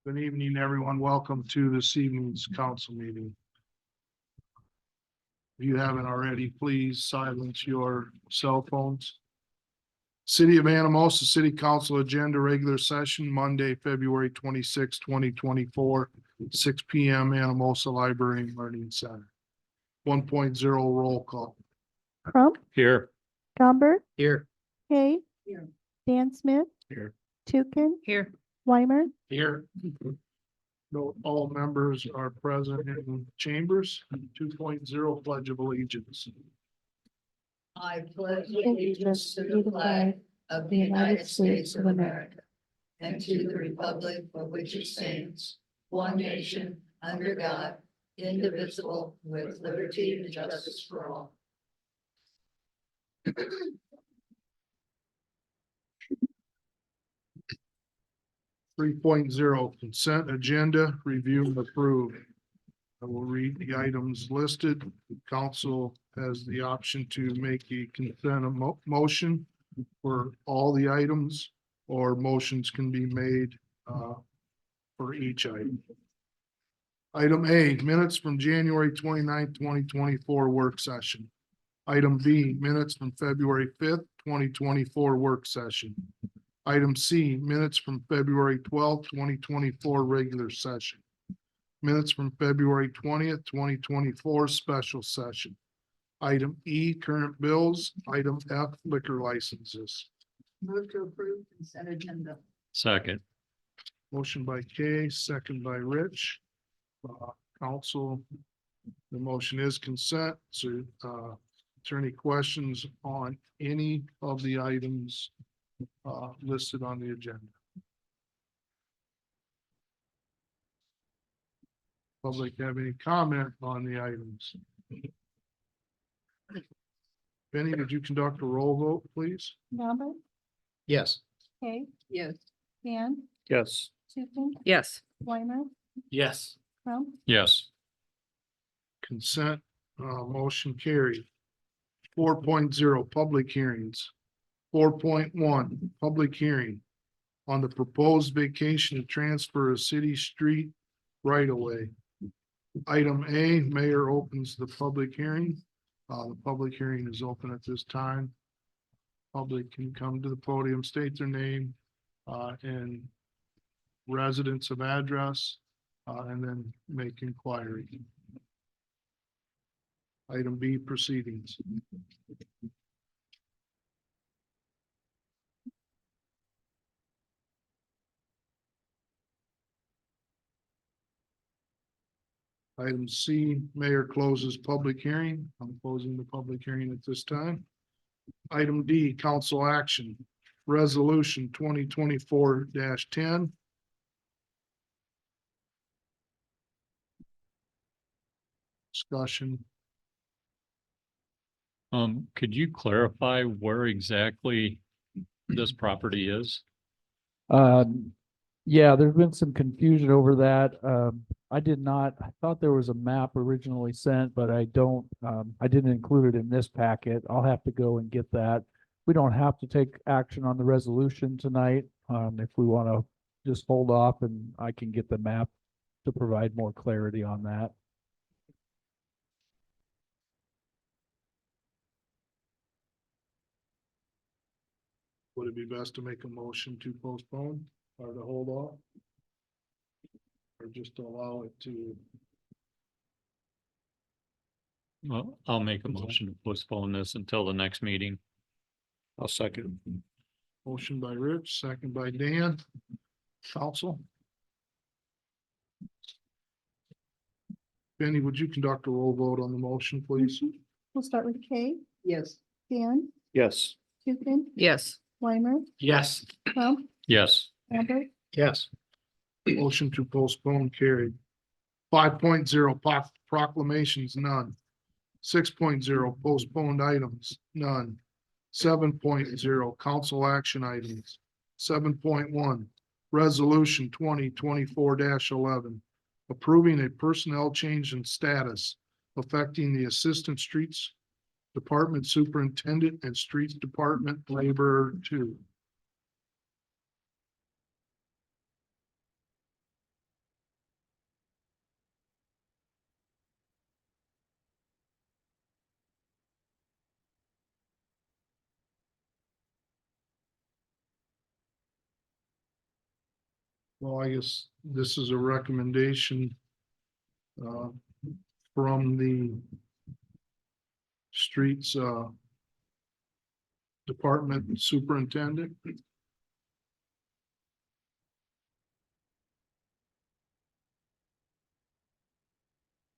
Good evening, everyone. Welcome to this evening's council meeting. If you haven't already, please silence your cell phones. City of Anamosa City Council Agenda Regular Session, Monday, February 26, 2024, 6 p.m. Anamosa Library and Learning Center. 1.0 roll call. Crump, Here. Gomber, Here. Hay, Here. Dan Smith, Here. Tukin, Here. Weimer, Here. Note all members are present in chambers. 2.0 Pledge of Allegiance. I pledge allegiance to the flag of the United States of America and to the republic for which it stands, one nation, under God, indivisible, with liberty and justice for all. 3.0 consent agenda, review and approve. I will read the items listed. Council has the option to make a consent motion for all the items, or motions can be made for each item. Item A, minutes from January 29th, 2024 work session. Item B, minutes from February 5th, 2024 work session. Item C, minutes from February 12th, 2024 regular session. Minutes from February 20th, 2024 special session. Item E, current bills. Item F, liquor licenses. Move to approve consent agenda. Second. Motion by Kay, second by Rich. Council, the motion is consent. So, is there any questions on any of the items listed on the agenda? Public have any comment on the items? Benny, did you conduct a roll vote, please? Gomber, Yes. Hay, Yes. Dan, Yes. Tukin, Yes. Weimer, Yes. Crump, Yes. Consent, motion carried. 4.0 public hearings. 4.1 public hearing on the proposed vacation to transfer a city street right away. Item A, mayor opens the public hearing. The public hearing is open at this time. Public can come to the podium, state their name and residence of address, and then make inquiry. Item B, proceedings. Item C, mayor closes public hearing. I'm closing the public hearing at this time. Item D, council action, resolution 2024-10. Discussion. Could you clarify where exactly this property is? Yeah, there's been some confusion over that. I thought there was a map originally sent, but I didn't include it in this packet. I'll have to go and get that. We don't have to take action on the resolution tonight. If we want to just hold off, and I can get the map to provide more clarity on that. Would it be best to make a motion to postpone or to hold off? Or just to allow it to? Well, I'll make a motion to postpone this until the next meeting. I'll second. Motion by Rich, second by Dan. Council. Benny, would you conduct a roll vote on the motion, please? we'll start with Kay, Yes. Dan, Yes. Tukin, Yes. Weimer, Yes. Crump, Yes. Gomber, Yes. Motion to postpone carried. 5.0 proclamations, none. 6.0 postponed items, none. 7.0 council action items. 7.1 resolution 2024-11 approving a personnel change in status affecting the assistant streets department superintendent and streets department laborer 2. Well, I guess this is a recommendation from the streets department superintendent.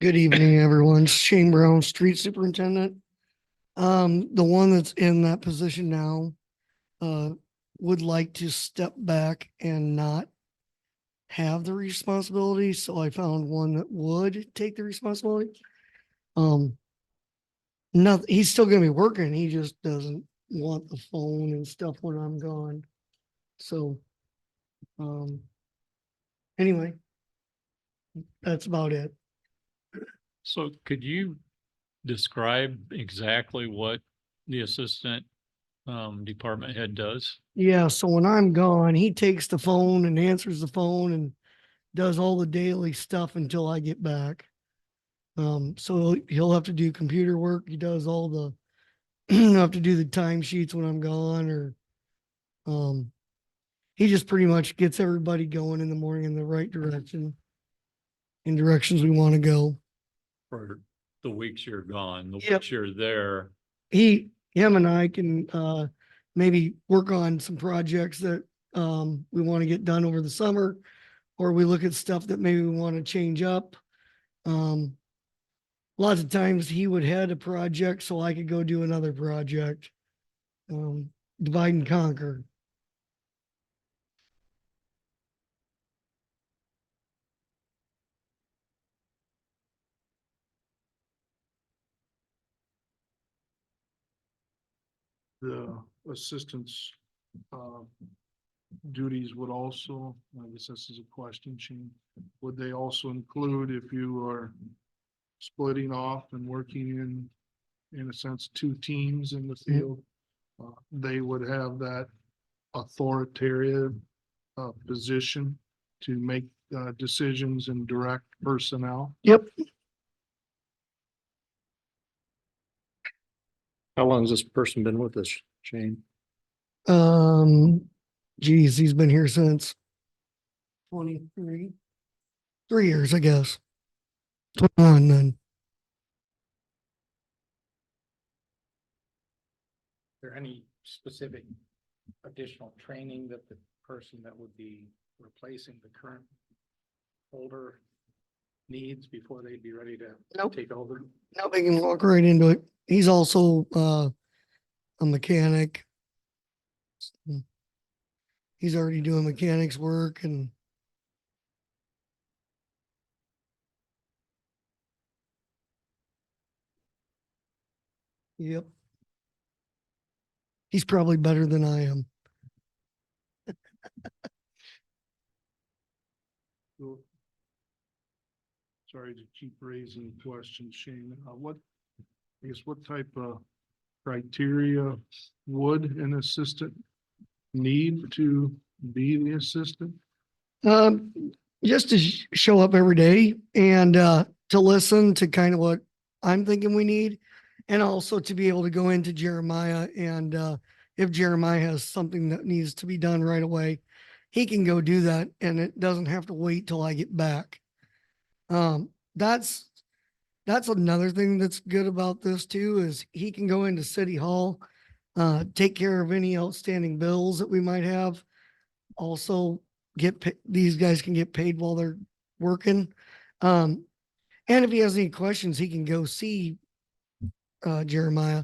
Good evening, everyone. Shane Brown, Street Superintendent. The one that's in that position now, would like to step back and not have the responsibility, so I found one that would take the responsibility. Not, he's still gonna be working, he just doesn't want the phone and stuff when I'm gone. So, anyway, that's about it. So could you describe exactly what the assistant department head does? Yeah, so when I'm gone, he takes the phone and answers the phone and does all the daily stuff until I get back. So he'll have to do computer work. He does all the, have to do the timesheets when I'm gone, or, he just pretty much gets everybody going in the morning in the right direction, in directions we want to go. For the weeks you're gone, the Yep. weeks you're there? Him and I can, maybe work on some projects that, we want to get done over the summer, or we look at stuff that maybe we want to change up. Lots of times he would head a project so I could go do another project. Divide and conquer. The assistant's duties would also, I guess this is a question, Shane, would they also include if you are splitting off and working in a sense, two teams in the field? They would have that authoritative position to make decisions and direct personnel. Yep. How long has this person been with us, Shane? Geez, he's been here since 23, 3 years, I guess. 21 then. Is there any specific additional training that the person that would be replacing the current holder needs before they'd be ready to Nope. take over? Now we can walk right into it. He's also, a mechanic. He's already doing mechanics work and yep. He's probably better than I am. So, sorry to keep raising questions, Shane. I guess what type of criteria would an assistant need to be the assistant? Just to show up every day and, to listen to kind of what I'm thinking we need. And also to be able to go into Jeremiah and, if Jeremiah has something that needs to be done right away, he can go do that and it doesn't have to wait till I get back. That's another thing that's good about this too, is he can go into City Hall, take care of any outstanding bills that we might have. Also these guys can get paid while they're working. And if he has any questions, he can go see, Jeremiah.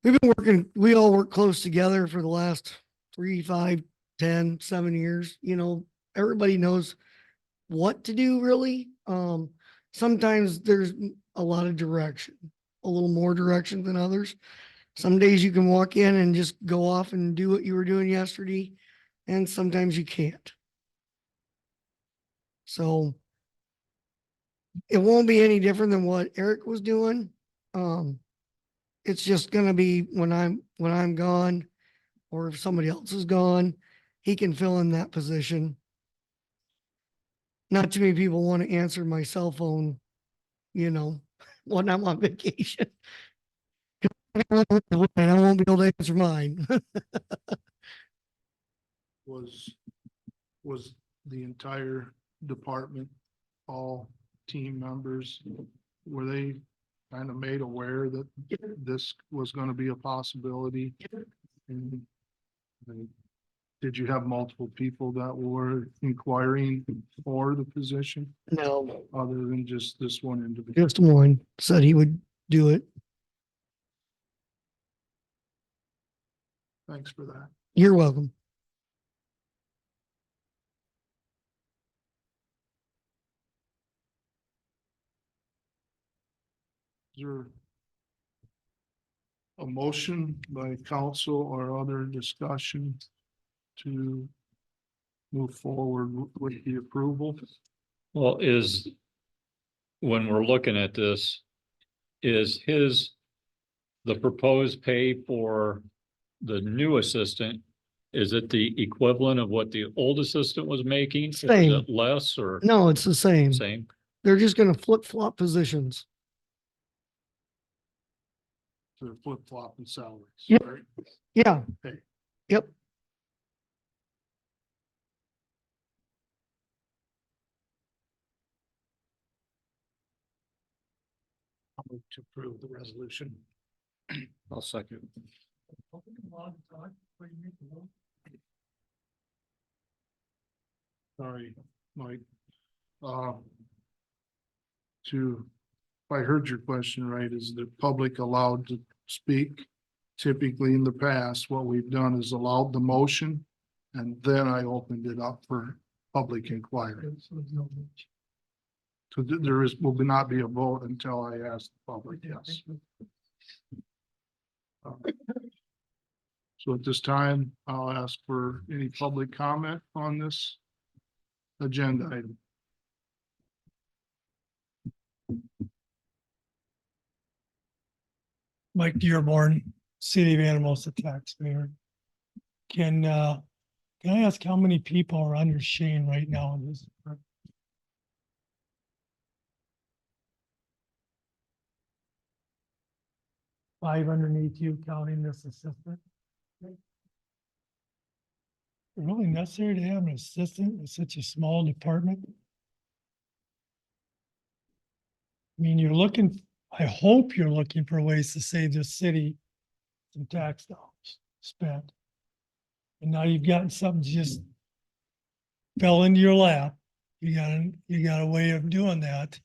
We've been working, we all work close together for the last 3, 5, 10, 7 years. You know, everybody knows what to do really. Sometimes there's a lot of direction, a little more direction than others. Some days you can walk in and just go off and do what you were doing yesterday, and sometimes you can't. So it won't be any different than what Eric was doing. It's just gonna be when I'm gone, or if somebody else is gone, he can fill in that position. Not too many people want to answer my cell phone, you know, when I'm on vacation. I won't be able to answer mine. Was the entire department, all team members, were they kind of made aware that this was going to be a possibility? And did you have multiple people that were inquiring for the position No, other than just this one individual? just one said he would do it. Thanks for that. You're welcome. Is there a motion by council or other discussion to move forward with the approval? Well, when we're looking at this, is the proposed pay for the new assistant, is it the equivalent of what the old assistant was making? Or is Same. it less or No, it's the same. same? They're just gonna flip flop positions. To flip flop in salaries? Yep. Right? Yeah. Okay. Yep. I'll move to approve the resolution. I'll second. Sorry, Mike. If I heard your question right, is the public allowed to speak? Typically in the past, what we've done is allowed the motion and then I opened it up for public inquiry. So will not be a vote until I ask the public, yes. So at this time, I'll ask for any public comment on this agenda item. Mike Dearborn, City of Anamosa taxpayer. Can I ask how many people are under Shane right now in this? department? 582 counting this assistant? Really necessary to have an assistant in such a small department? I mean, I hope you're looking for ways to save this city some tax dollars spent. And now you've gotten something just fell into your lap. You got a way of doing that,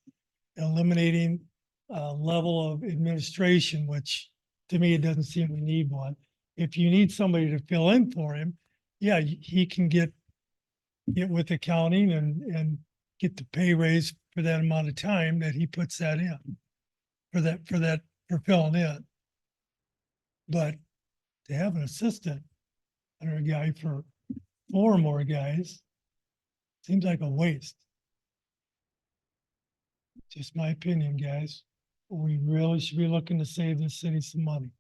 eliminating a level of administration, which to me, it doesn't seem we need one. If you need somebody to fill in for him, yeah, he can get with accounting and get the pay raise for that amount of time that he puts that in for filling in. But to have an assistant under a guy for 4 more guys seems like a waste. Just my opinion, guys. We really should be looking to save this city some money.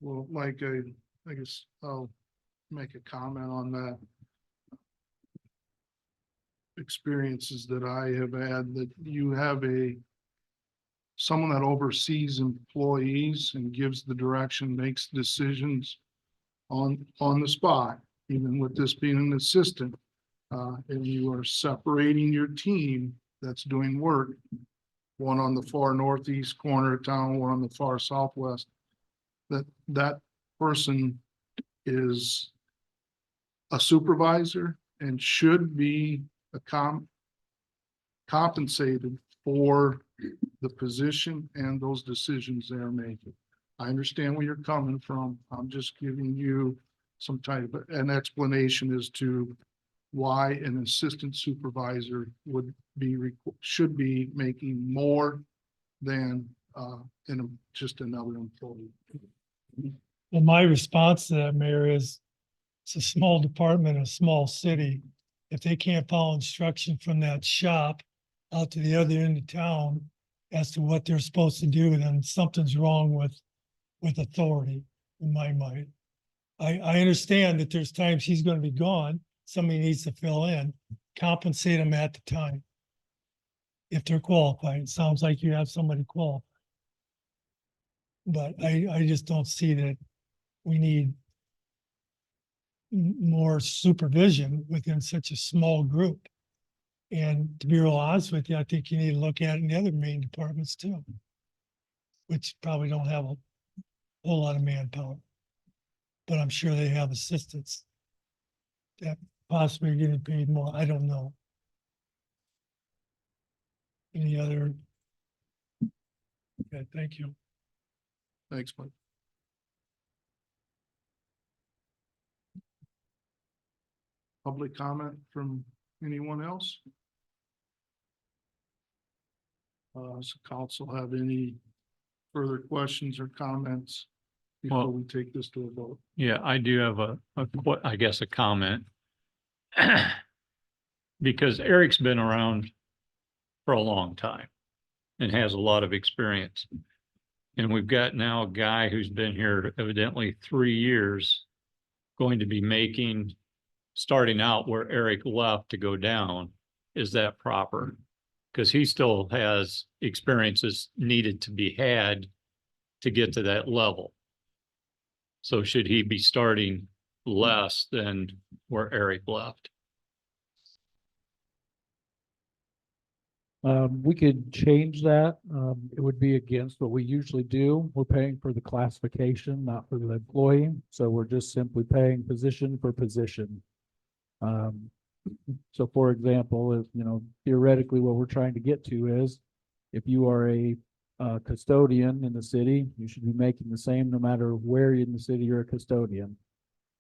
Well, Mike, I guess I'll make a comment on that. Experiences that I have had, that you have someone that oversees employees and gives the direction, makes decisions on the spot, even with this being an assistant. And you are separating your team that's doing work, one on the far northeast corner of town, one on the far southwest. That person is a supervisor and should be compensated for the position and those decisions they're making. I understand where you're coming from. I'm just giving you some type of an explanation as to why an assistant supervisor should be making more than just another employee. Well, my response to that, Mayor, is it's a small department, a small city. If they can't follow instruction from that shop out to the other end of town as to what they're supposed to do, then something's wrong with authority in my mind. I understand that there's times he's going to be gone. Somebody needs to fill in, compensate them at the time. If they're qualified, it sounds like you have somebody qualified. But I just don't see that we need more supervision within such a small group. And to be real honest with you, I think you need to look at it in the other main departments too, which probably don't have a whole lot of manpower. But I'm sure they have assistants that possibly are getting paid more. I don't know. Any other? Okay, thank you. Thanks, Mike. Public comment from anyone else? Does the council have any further questions or comments before Well- we take this to a vote? Yeah, I do have I guess a comment. Because Eric's been around for a long time and has a lot of experience. And we've got now a guy who's been here evidently 3 years, going to be starting out where Eric left to go down. Is that proper? Because he still has experiences needed to be had to get to that level. So should he be starting less than where Eric left? We could change that. It would be against what we usually do. We're paying for the classification, not for the employee. So we're just simply paying position for position. So for example, if, theoretically what we're trying to get to is if you are a custodian in the city, you should be making the same no matter where in the city you're a custodian.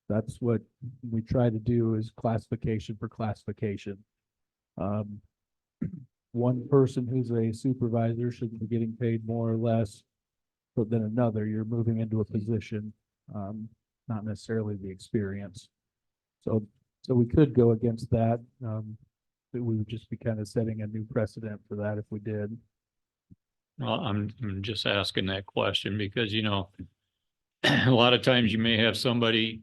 That's what we try to do, is classification for classification. One person who's a supervisor shouldn't be getting paid more or less than another. You're moving into a position, not necessarily the experience. So we could go against that. But we would just be kind of setting a new precedent for that if we did. Well, I'm just asking that question because, a lot of times you may have somebody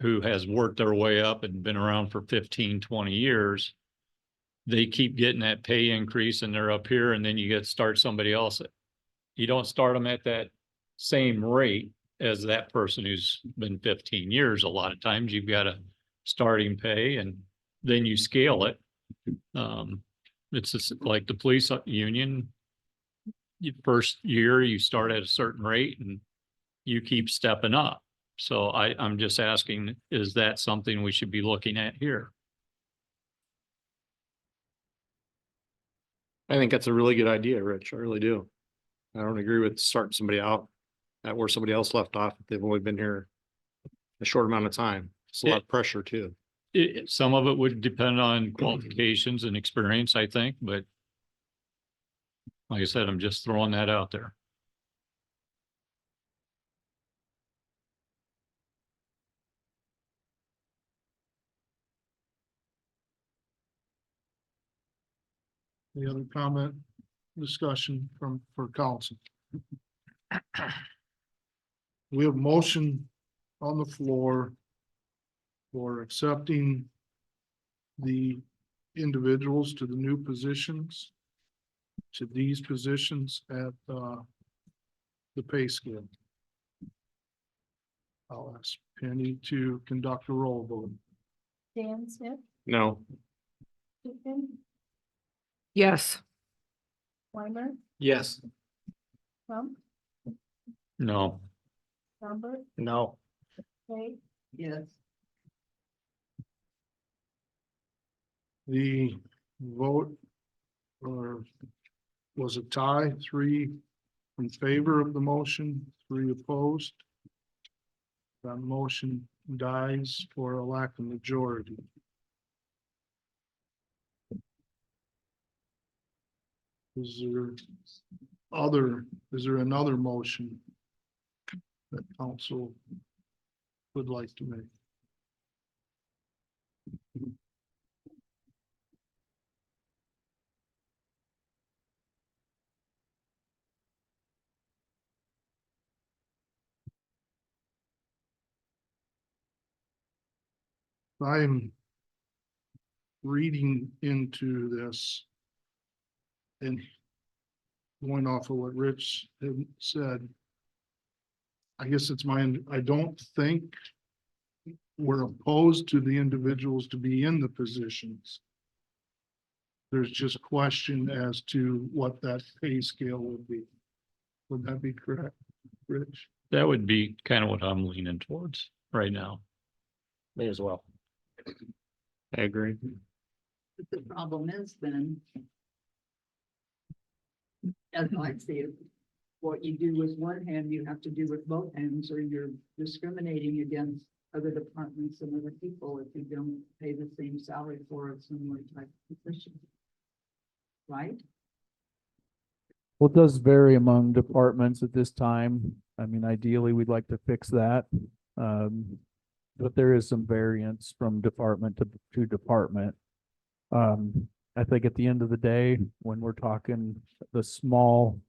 who has worked their way up and been around for 15, 20 years. They keep getting that pay increase and they're up here, and then you start somebody else. You don't start them at that same rate as that person who's been 15 years. A lot of times you've got a starting pay and then you scale it. It's just like the police union. First year you start at a certain rate and you keep stepping up. So I'm just asking, is that something we should be looking at here? I think that's a really good idea, Rich. I really do. I don't agree with starting somebody out at where somebody else left off. If they've only been here a short amount of time. It's a lot of pressure too. Some of it would depend on qualifications and experience, I think, but like I said, I'm just throwing that out there. Any other comment, discussion for council? We have motion on the floor for accepting the individuals to the new positions, to these positions at the pay scale. I'll ask Penny to conduct a roll vote. Dan Smith, No. Tukin, Yes. Weimer, Yes. Trump, No, Lambert, No. Kay, Yes. The vote was a tie, 3 in favor of the motion, 3 opposed. That motion dies for a lack of majority. Is there another motion that council would like to make? I'm reading into this and going off of what Rich had said. I guess it's I don't think we're opposed to the individuals to be in the positions. There's just question as to what that pay scale would be. Would that be correct, Rich? That would be kind of what I'm leaning towards right now. May as well. I agree. But the problem is then, as I see it, what you do with one hand, you have to do with both hands, or you're discriminating against other departments and other people if you don't pay the same salary for a similar type of position. Right? Well, it does vary among departments at this time. I mean, ideally, we'd like to fix that. But there is some variance from department to department. I think at the end of the day, when we're talking the small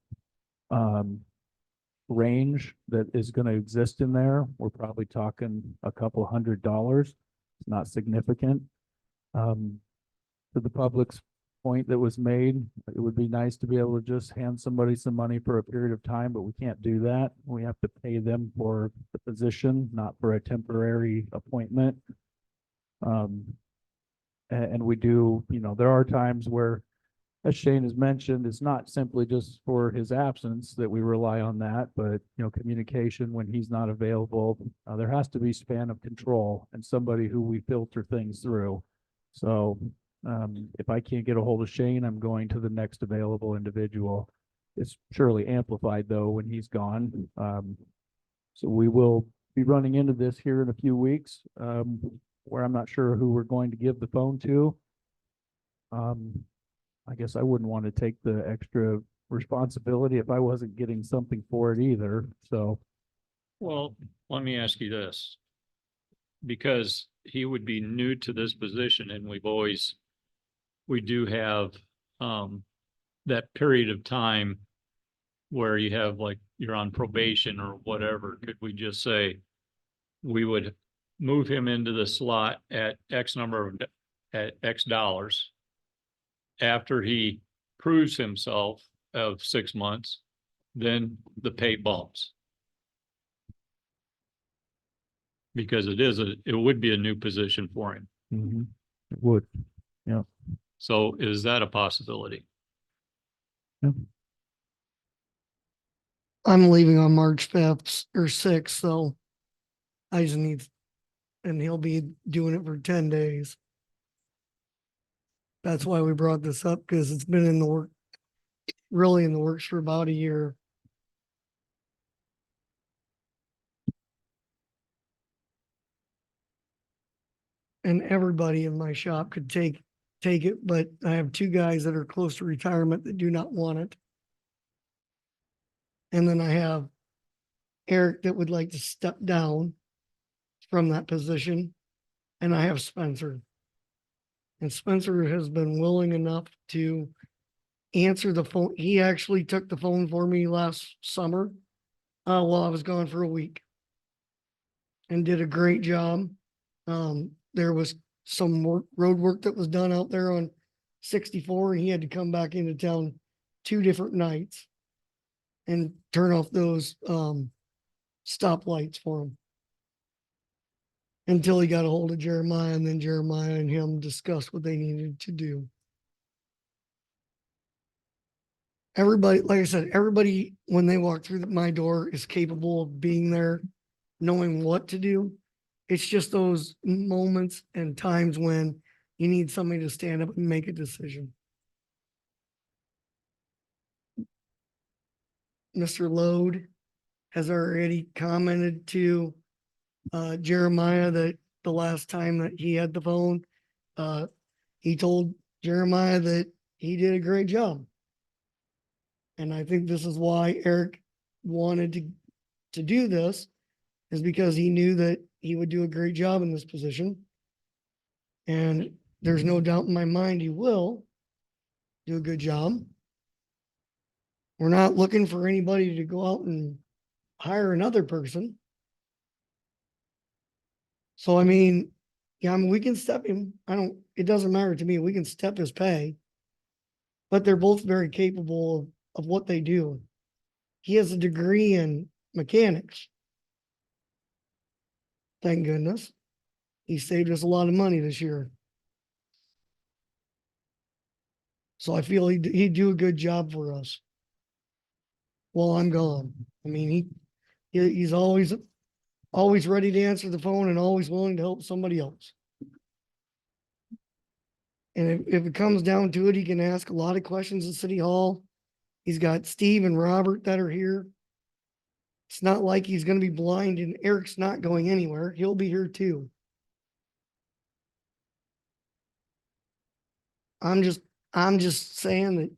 range that is going to exist in there, we're probably talking a couple $100. It's not significant. To the public's point that was made, it would be nice to be able to just hand somebody some money for a period of time, but we can't do that. We have to pay them for the position, not for a temporary appointment. And we do, there are times where, as Shane has mentioned, it's not simply just for his absence that we rely on that, but, communication when he's not available. There has to be span of control and somebody who we filter things through. So if I can't get a hold of Shane, I'm going to the next available individual. It's surely amplified though when he's gone. So we will be running into this here in a few weeks, where I'm not sure who we're going to give the phone to. I guess I wouldn't want to take the extra responsibility if I wasn't getting something for it either. So, Well, let me ask you this. Because he would be new to this position and we do have that period of time where you have like you're on probation or whatever. Could we just say we would move him into the slot at at X dollars after he proves himself of 6 months, then the pay bumps? Because it would be a new position for him. it would. So is that a possibility? I'm leaving on March 5th or 6th, so I just need, and he'll be doing it for 10 days. That's why we brought this up, because it's been in the work, really in the works for about a year. And everybody in my shop could take it, but I have two guys that are close to retirement that do not want it. And then I have Eric that would like to step down from that position. And I have Spencer. And Spencer has been willing enough to answer the phone. He actually took the phone for me last summer, while I was gone for a week. And did a great job. There was some road work that was done out there on 64. And he had to come back into town 2 different nights and turn off those stoplights for him until he got a hold of Jeremiah, and then Jeremiah and him discussed what they needed to do. Everybody, like I said, everybody, when they walk through my door, is capable of being there, knowing what to do. It's just those moments and times when you need somebody to stand up and make a decision. Mr. Load has already commented to Jeremiah that the last time that he had the phone, he told Jeremiah that he did a great job. And I think this is why Eric wanted to do this, is because he knew that he would do a great job in this position. And there's no doubt in my mind he will do a good job. We're not looking for anybody to go out and hire another person. So, I mean, we can step him. It doesn't matter to me. We can step his pay. But they're both very capable of what they do. He has a degree in mechanics. Thank goodness. He saved us a lot of money this year. So I feel he'd do a good job for us. While I'm gone. I mean, he's always ready to answer the phone and always willing to help somebody else. And if it comes down to it, he can ask a lot of questions at City Hall. He's got Steve and Robert that are here. It's not like he's gonna be blind and Eric's not going anywhere. He'll be here too. I'm just saying that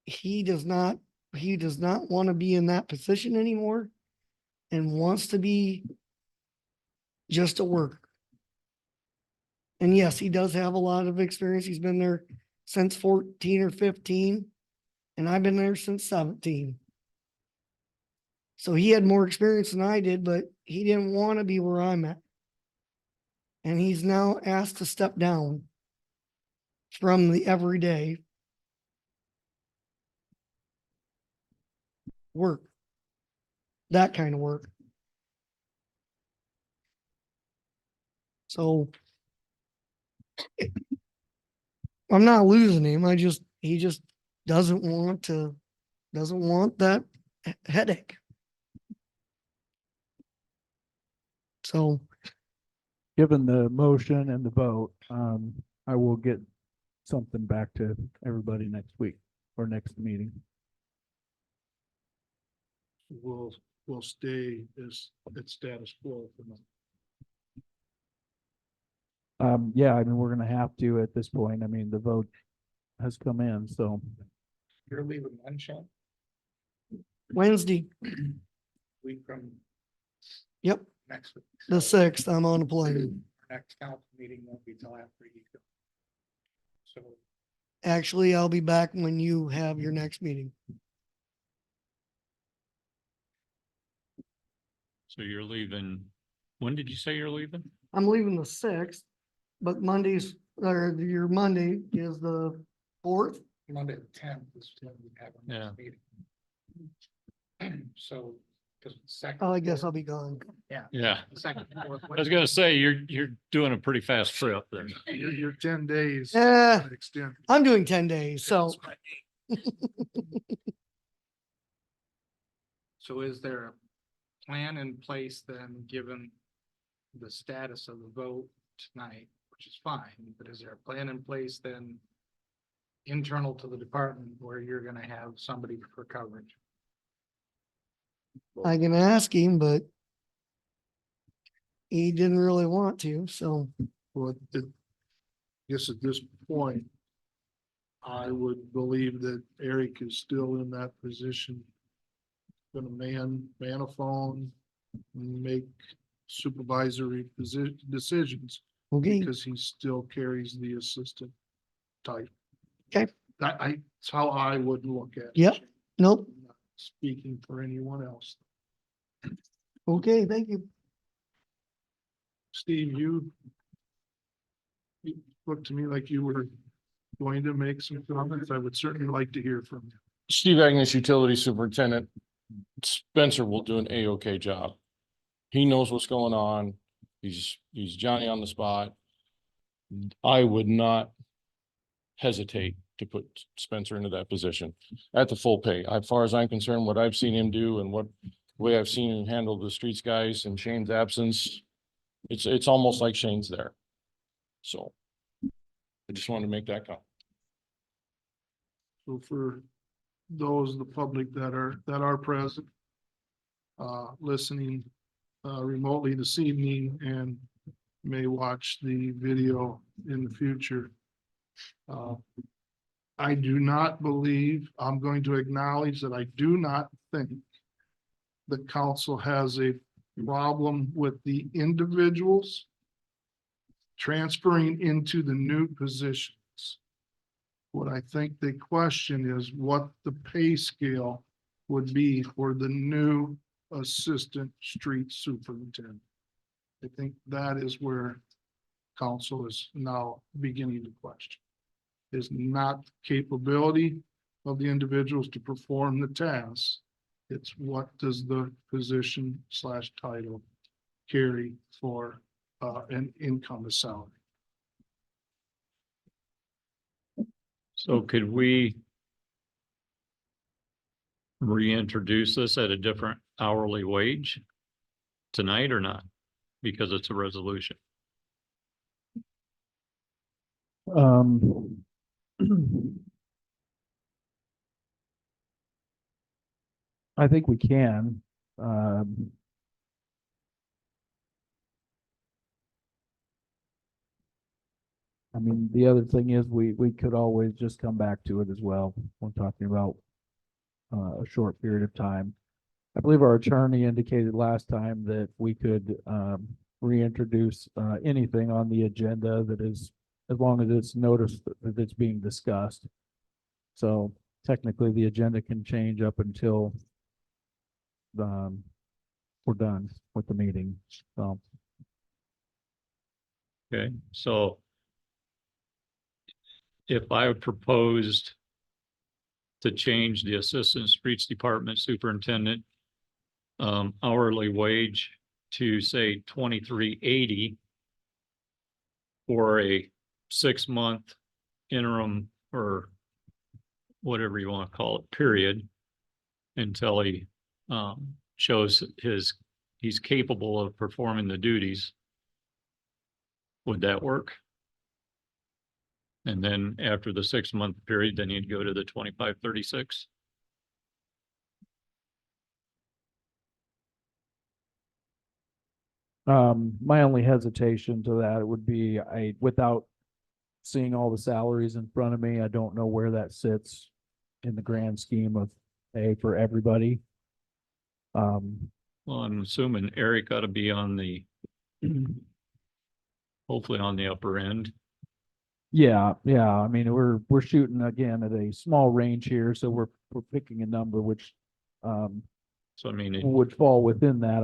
he does not want to be in that position anymore and wants to be just a worker. And yes, he does have a lot of experience. He's been there since 14 or 15, and I've been there since 17. So he had more experience than I did, but he didn't want to be where I'm at. And he's now asked to step down from the everyday work, that kind of work. So I'm not losing him. He just doesn't want that headache. So Given the motion and the vote, I will get something back to everybody next week or next meeting. We'll stay at status quo for now. Yeah, I mean, we're gonna have to at this point. I mean, the vote has come in, so You're leaving one shot, Wednesday, week from yep, next week. the So 6th, I'm on a plane. Next council meeting won't be till after you go. So Actually, I'll be back when you have your next meeting. So you're leaving, when did you say you're leaving? I'm leaving the 6th, but your Monday is the 4th. Monday the 10th is when we have our Yeah. next meeting. So, because second. Oh, I guess I'll be gone. Yeah, Second, fourth. I was gonna say, you're doing a pretty fast trip there. Your 10 days. Eh. Extend. I'm doing 10 days, so So is there a plan in place then, given the status of the vote tonight, which is fine, but is there a plan in place then internal to the department where you're gonna have somebody for coverage? I can ask him, but he didn't really want to, so Well, guess at this point, I would believe that Eric is still in that position. Gonna man a phone, make supervisory decisions okay, because he still carries the assistant type. Okay. That's how I would look at it. Yep. Nope. I'm not speaking for anyone else. Okay, thank you. Steve, you looked to me like you were going to make some comments. I would certainly like to hear from you. Steve Agnes, Utility Superintendent. Spencer will do an A-OK job. He knows what's going on. He's Johnny on the spot. I would not hesitate to put Spencer into that position at the full pay. As far as I'm concerned, what I've seen him do and what way I've seen him handle the streets guys in Shane's absence, it's almost like Shane's there. So I just wanted to make that comment. So for those, the public that are present, listening, remotely this evening and may watch the video in the future. I do not believe, I'm going to acknowledge that I do not think the council has a problem with the individuals transferring into the new positions. What I think the question is what the pay scale would be for the new assistant street superintendent. I think that is where council is now beginning to question. Is not capability of the individuals to perform the tasks. It's what does the position / title carry for and income as salary. So could we reintroduce this at a different hourly wage tonight or not? Because it's a resolution. Um. I think we can. I mean, the other thing is we could always just come back to it as well. We're talking about a short period of time. I believe our attorney indicated last time that we could reintroduce anything on the agenda that is, as long as it's noticed that it's being discussed. So technically, the agenda can change up until we're done with the meeting. So Okay, so if I proposed to change the assistant streets department superintendent hourly wage to say 2380 for a 6-month interim or whatever you want to call it, period, until he shows he's capable of performing the duties. Would that work? And then after the 6-month period, then you'd go to the 2536. my only hesitation to that would be without seeing all the salaries in front of me, I don't know where that sits in the grand scheme of pay for everybody. Well, I'm assuming Eric ought to be on the, hopefully on the upper end. Yeah, I mean, we're shooting again at a small range here, so we're picking a number which So I mean, would fall within that.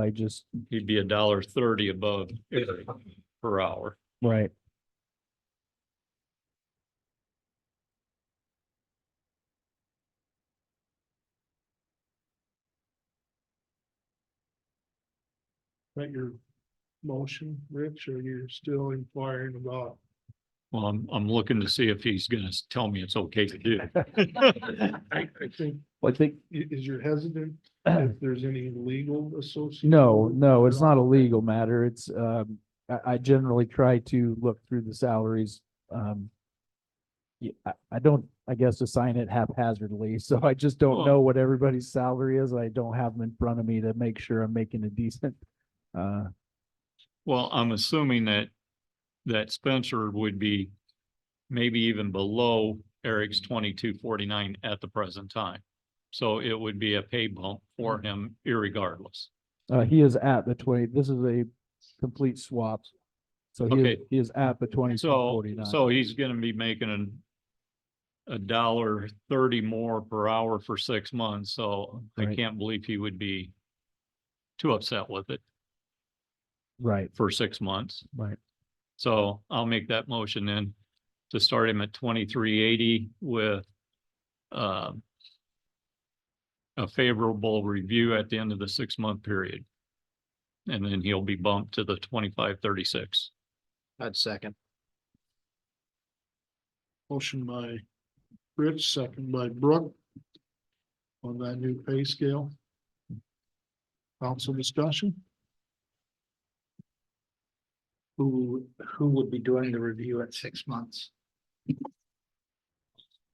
he'd be $1.30 above Eric per hour. Right. That your motion, Rich, or you're still inquiring about? Well, I'm looking to see if he's gonna tell me it's okay to do. I think, Well, I think, is your hesitant if there's any legal associated? no, it's not a legal matter. It's, I generally try to look through the salaries. Yeah, I don't, I guess, assign it haphazardly, so I just don't know what everybody's salary is. I don't have them in front of me to make sure I'm making a decent, Well, I'm assuming that Spencer would be maybe even below Eric's 2249 at the present time. So it would be a pay bump for him irregardless. he is at the 20, this is a complete swap. So Okay. he is at the 2249. So he's gonna be making a $1.30 more per hour for 6 months, so I Right. can't believe he would be too upset with it Right, for 6 months. right. So I'll make that motion then to start him at 2380 with a favorable review at the end of the 6-month period. And then he'll be bumped to the 2536. I'd second. Motion by Rich, second by Brooke on that new pay scale. Council discussion? Who would be doing the review at 6 months?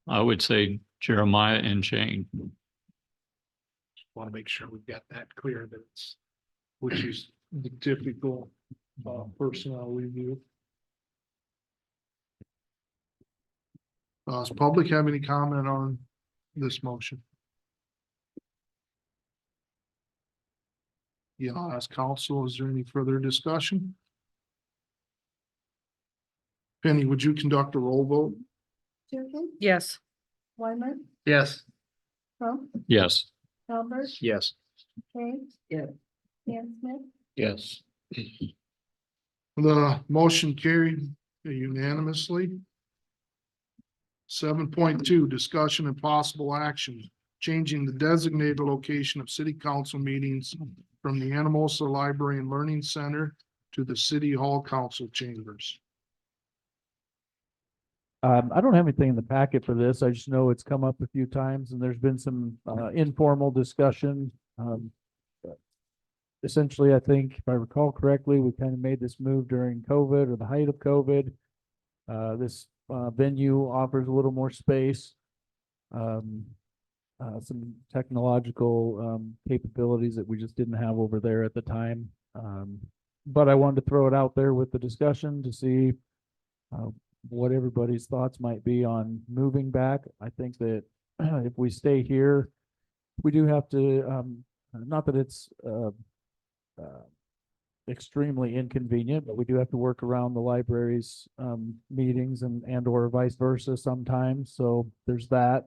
I would say Jeremiah and Shane. Want to make sure we've got that clear that it's, Which is the typical personnel review. Does public have any comment on this motion? Yeah, I'll ask council, is there any further discussion? Penny, would you conduct a roll vote? Tukin, Yes. Weimer, yes. Crump, Yes. Albert, Yes. Kay. Yeah. Dan Smith, Yes. The motion carried unanimously. 7.2, discussion and possible action, changing the designated location of city council meetings from the Anamosa Library and Learning Center to the City Hall Council chambers. I don't have anything in the packet for this. I just know it's come up a few times and there's been some informal discussion. Essentially, I think if I recall correctly, we kind of made this move during COVID or the height of COVID. This venue offers a little more space. Some technological capabilities that we just didn't have over there at the time. But I wanted to throw it out there with the discussion to see what everybody's thoughts might be on moving back. I think that if we stay here, we do have to, not that it's extremely inconvenient, but we do have to work around the library's meetings and or vice versa sometimes. So there's that.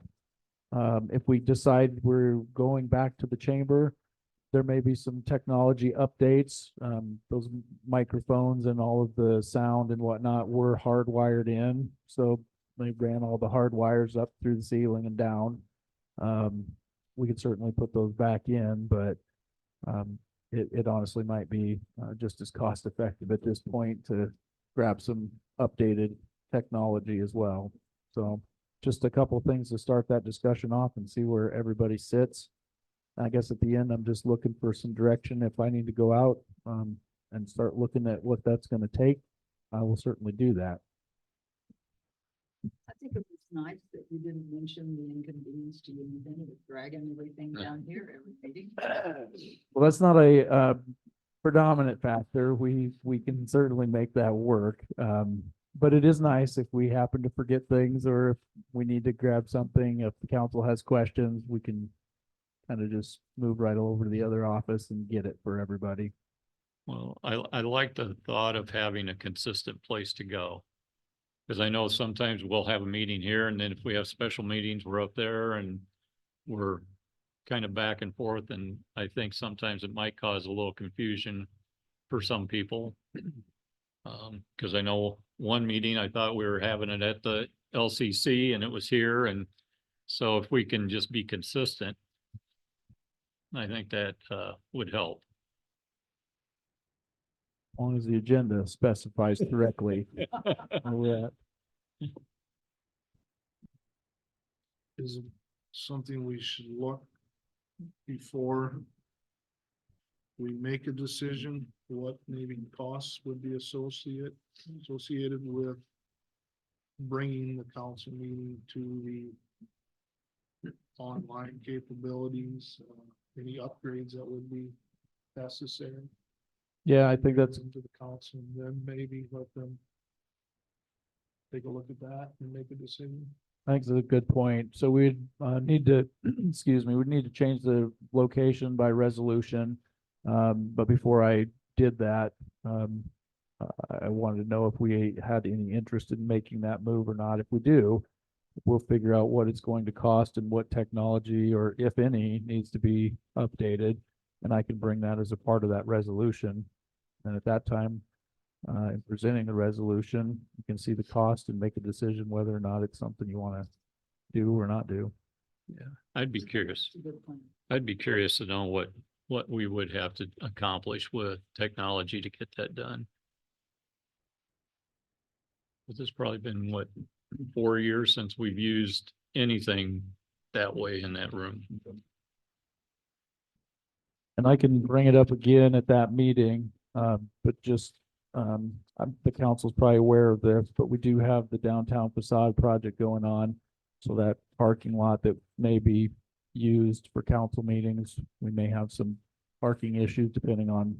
If we decide we're going back to the chamber, there may be some technology updates. Those microphones and all of the sound and whatnot were hardwired in. So they ran all the hard wires up through the ceiling and down. We could certainly put those back in, but it honestly might be just as cost effective at this point to grab some updated technology as well. So just a couple of things to start that discussion off and see where everybody sits. I guess at the end, I'm just looking for some direction. If I need to go out and start looking at what that's going to take, I will certainly do that. I think it was nice that you didn't mention the inconvenience to you and then with dragging everything down here every meeting. Well, that's not a predominant factor. We can certainly make that work. But it is nice if we happen to forget things or if we need to grab something, if the council has questions, we can kind of just move right over to the other office and get it for everybody. Well, I like the thought of having a consistent place to go. Because I know sometimes we'll have a meeting here and then if we have special meetings, we're up there and we're kind of back and forth. And I think sometimes it might cause a little confusion for some people. Because I know one meeting, I thought we were having it at the LCC and it was here. And so if we can just be consistent, I think that would help. As long as the agenda specifies correctly. where we're at. Is it something we should look before we make a decision, what maybe costs would be associated with bringing the council meeting to the online capabilities, any upgrades that would be necessary? Yeah, I think that's, To the council, and then maybe let them take a look at that and make a decision. I think it's a good point. So we'd need to, excuse me, we'd need to change the location by resolution. But before I did that, I wanted to know if we had any interest in making that move or not. If we do, we'll figure out what it's going to cost and what technology or if any needs to be updated. And I can bring that as a part of that resolution. And at that time, in presenting the resolution, you can see the cost and make a decision whether or not it's something you want to do or not do. Yeah, I'd be curious. It's a good plan. I'd be curious to know what we would have to accomplish with technology to get that done. This has probably been, what, 4 years since we've used anything that way in that room. And I can bring it up again at that meeting, but just, the council's probably aware of this, but we do have the downtown facade project going on. So that parking lot that may be used for council meetings, we may have some parking issues depending on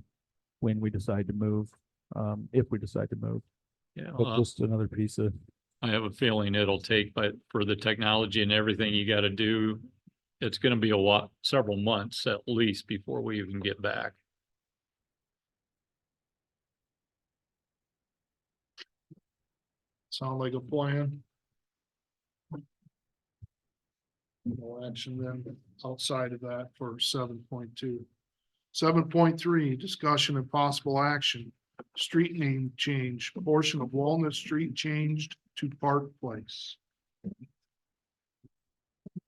when we decide to move, if we decide to move. Yeah, But just another piece of, I have a feeling it'll take, but for the technology and everything you got to do, it's going to be several months at least before we even get back. Sound like a plan? No action then outside of that for 7.2. 7.3, discussion and possible action. Street name change, portion of Walnut Street changed to Park Place.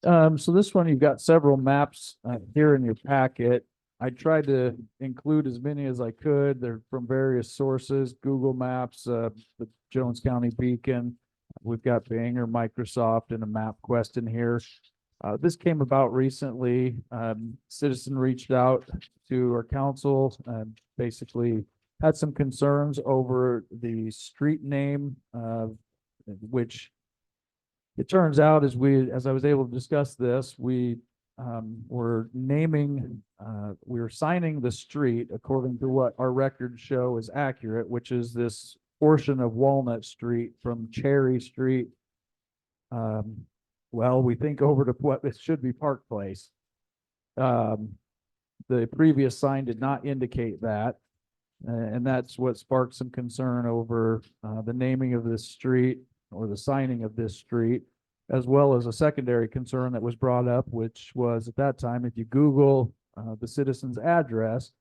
so this one, you've got several maps here in your packet. I tried to include as many as I could. They're from various sources, Google Maps, the Jones County Beacon. We've got Bing or Microsoft and a MapQuest in here. This came about recently. Citizen reached out to our council and basically had some concerns over the street name, which it turns out as I was able to discuss this, we were signing the street according to what our records show is accurate, which is this portion of Walnut Street from Cherry Street. Well, we think over to what it should be Park Place. The previous sign did not indicate that. And that's what sparked some concern over the naming of this street or the signing of this street, as well as a secondary concern that was brought up, which was at that time, if you Google the citizen's address,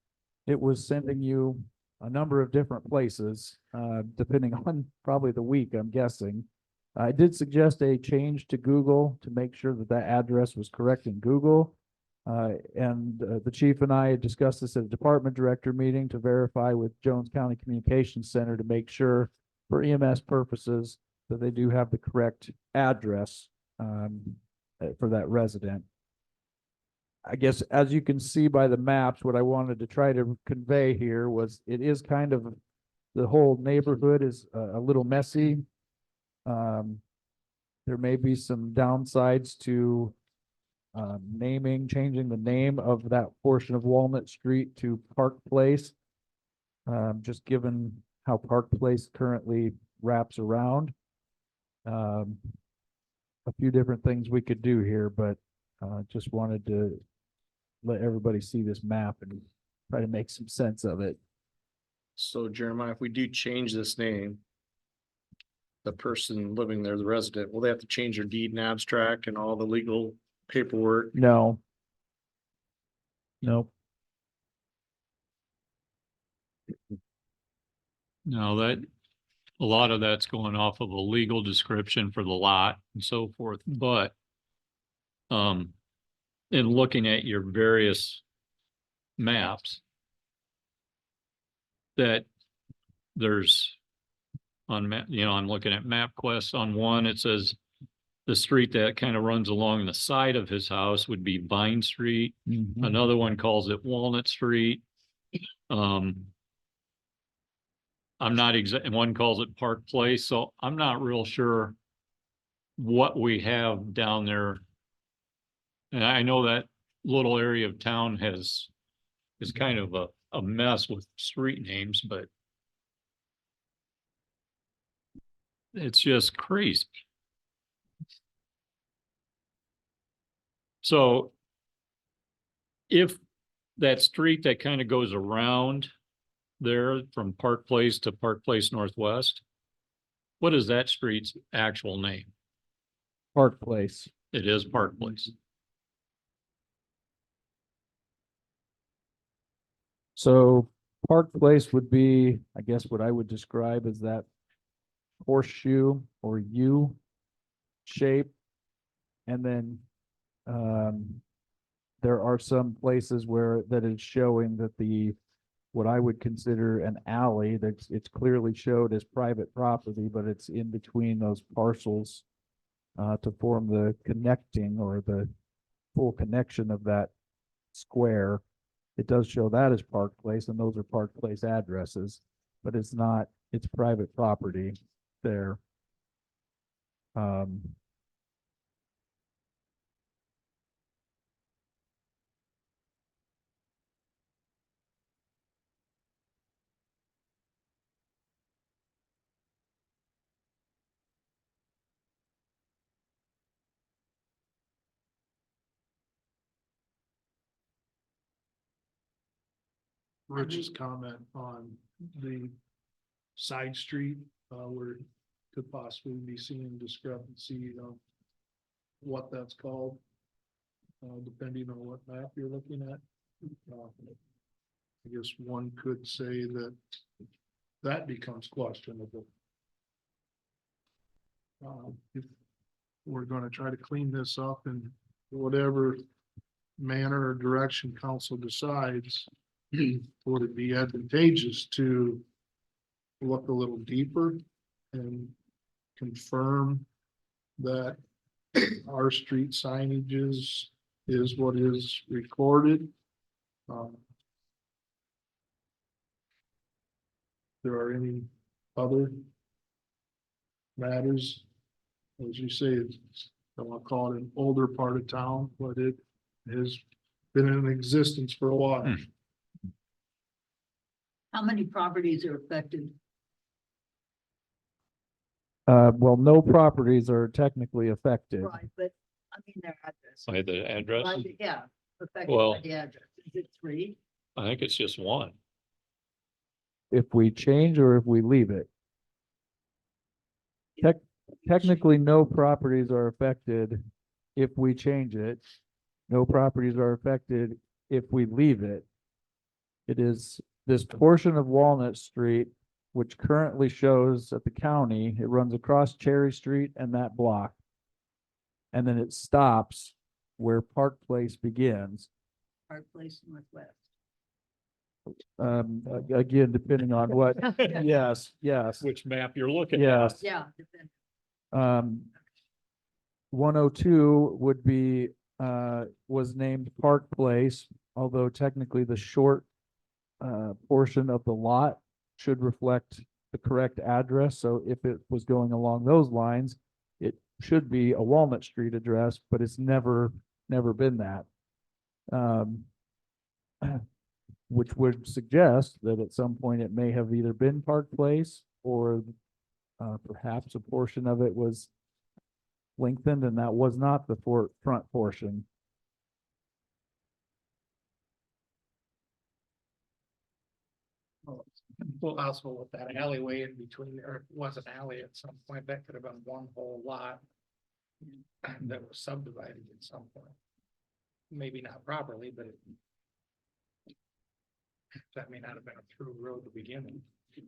it was sending you a number of different places, depending on probably the week, I'm guessing. I did suggest a change to Google to make sure that that address was correct in Google. And the chief and I had discussed this at a department director meeting to verify with Jones County Communications Center to make sure for EMS purposes that they do have the correct address for that resident. I guess as you can see by the maps, what I wanted to try to convey here was it is kind of, the whole neighborhood is a little messy. There may be some downsides to changing the name of that portion of Walnut Street to Park Place. Just given how Park Place currently wraps around. A few different things we could do here, but just wanted to let everybody see this map and try to make some sense of it. So Jeremiah, if we do change this name, the person living there, the resident, will they have to change their deed and abstract and all the legal paperwork? No. Nope. No, that, a lot of that's going off of a legal description for the lot and so forth, but in looking at your various maps, that there's on map, I'm looking at MapQuest. On one, it says the street that kind of runs along the side of his house would be Vine Street. Mhm. Another one calls it Walnut Street. I'm not exact, one calls it Park Place, so I'm not real sure what we have down there. And I know that little area of town is kind of a mess with street names, but it's just crazy. So if that street that kind of goes around there from Park Place to Park Place Northwest, what is that street's actual name? Park Place. It is Park Place. So Park Place would be, I guess, what I would describe as that horseshoe or U shape. And then there are some places where that is showing that what I would consider an alley, that's it's clearly showed as private property, but it's in between those parcels to form the connecting or the full connection of that square. It does show that as Park Place, and those are Park Place addresses, but it's not, it's private property there. Rich's comment on the side street, where could possibly be seeing discrepancy of what that's called, depending on what map you're looking at. I guess one could say that that becomes questionable. If we're gonna try to clean this up and whatever manner or direction council decides, would it be advantageous to look a little deeper and confirm that our street signage is what is recorded? There are any other matters? As you say, it's, I want to call it an older part of town, but it has been in existence for a while. How many properties are affected? Well, no properties are technically affected. Right, but I mean their address. By the address, Yeah, affected Well- by the address. Is it 3? I think it's just one. If we change or if we leave it. Technically, no properties are affected if we change it. No properties are affected if we leave it. It is this portion of Walnut Street, which currently shows at the county, it runs across Cherry Street and that block. And then it stops where Park Place begins. Park Place Northwest. Again, depending on what, yes, yes, Which map you're looking at. yes. Yeah. depend- 102 would be, was named Park Place, although technically the short portion of the lot should reflect the correct address. So if it was going along those lines, it should be a Walnut Street address, but it's never been that. Which would suggest that at some point it may have either been Park Place or perhaps a portion of it was lengthened and that was not the front portion. Well, possible with that alleyway in between, or it was an alley at some point, that could have been one whole lot that was subdivided at some point. Maybe not properly, but that may not have been a through road to begin with.